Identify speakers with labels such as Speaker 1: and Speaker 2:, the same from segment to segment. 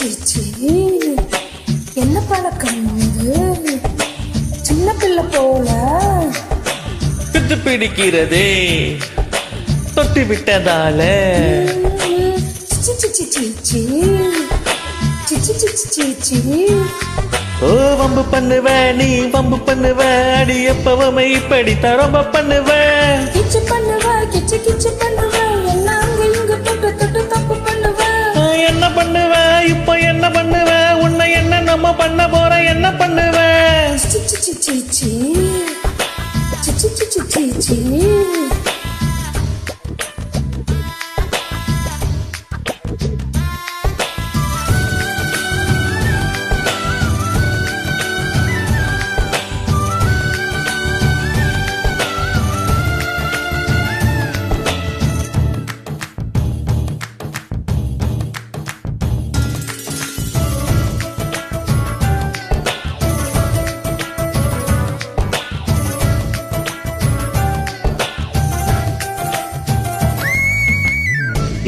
Speaker 1: C என்ன பழக்கம் இது சின்ன பிள்ளை போல
Speaker 2: பித்து பிடிக்கிறதே தொட்டு விட்டதால ஓ வம்பு பண்ணுவ நீ வம்பு பண்ணுவ அடி எப்பவுமே இப்படித்தான் ரொம்ப பண்ணுவ
Speaker 1: கிச்சு பண்ணுவ கிச்சு கிச்சு பண்ணுவ எல்லாம் அங்க இங்க தொட்டு தொட்டு தப்பு பண்ணுவ
Speaker 2: என்ன பண்ணுவ இப்போ என்ன பண்ணுவ உன்னை என்ன நம்ம பண்ண போற என்ன பண்ணுவ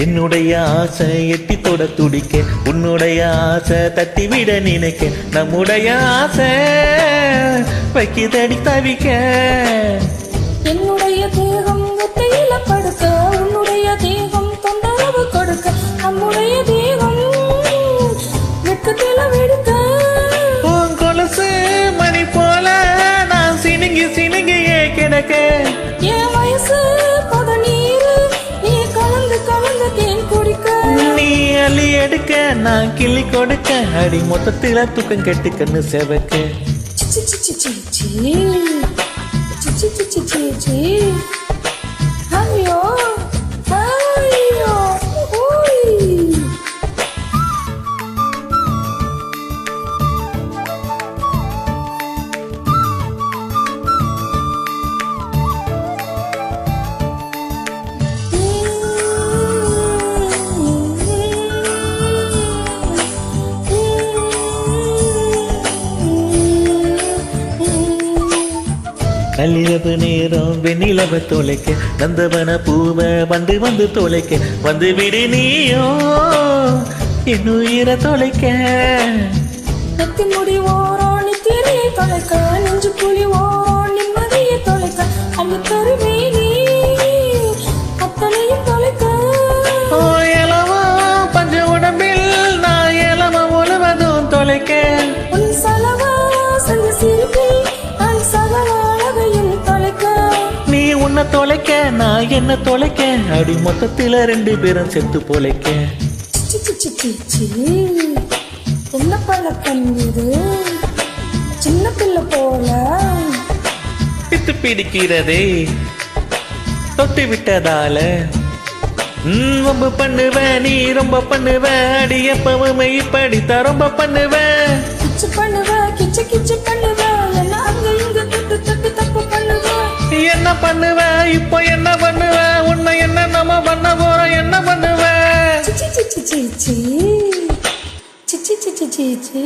Speaker 2: என்னுடைய ஆசை எட்டி தொட துடிக்க உன்னுடைய ஆசை தட்டி விட நினைக்க நம்முடைய ஆசை வைக்கிதடி தவிக்க
Speaker 1: என்னுடைய தேகம் ஒத்தையில படுக்க உன்னுடைய தேகம் தொந்தரவு கொடுக்க நம்முடைய தேகம் வெக்கத்தில வெடுக்க
Speaker 2: உன் கொலுசு மணி போல நான் சினுங்கி சினுங்கியே கிடக்க
Speaker 1: என் வயசு
Speaker 2: அள்ளி எடுக்க நான் கிள்ளி கொடுக்க அடி மொத்தத்தில தூக்கம் கெட்டு கண்ணு செவக்க
Speaker 1: ஐயோ
Speaker 2: நள்ளிரவு நேரம் வெண்ணிலவ தொலைக்க நந்தவன பூவ வந்து வந்து தொலைக்க வந்து விடு நீயோ என் உயிரை தொலைக்க
Speaker 1: நெத்தி முடி ஓரம் நித்திரையை தொலைக்க நெஞ்சு புலி ஓரம் நிம்மதியை தொலைக்க அந்த கருமீனி அத்தனையும் தொலைக்க
Speaker 2: எலவா பஞ்ச உடம்பில் நான் எலவ முழுவதும் தொலைக்க
Speaker 1: உன் சலவா சங்க சிரிப்பில் நான் சகல
Speaker 2: உன்னை தொலைக்க நான் என்ன தொலைக்க அடி மொத்தத்தில ரெண்டு பேரும் செத்து பொழைக்க
Speaker 1: என்ன பழக்கம் இது சின்ன பிள்ளை போல
Speaker 2: பித்து பிடிக்கிறதே தொட்டு விட்டதால ரொம்ப பண்ணுவ நீ ரொம்ப பண்ணுவ அடி எப்பவுமே இப்படித்தான் ரொம்ப பண்ணுவ
Speaker 1: கிச்சு பண்ணுவ கிச்சு கிச்சு பண்ணுவ எல்லாம் அங்க இங்க தொட்டு தொட்டு தப்பு பண்ணுவ
Speaker 2: என்ன பண்ணுவ இப்போ என்ன பண்ணுவ உன்னை என்ன நம்ம பண்ண போறோம் என்ன பண்ணுவ
Speaker 1: C C C C C C C C C C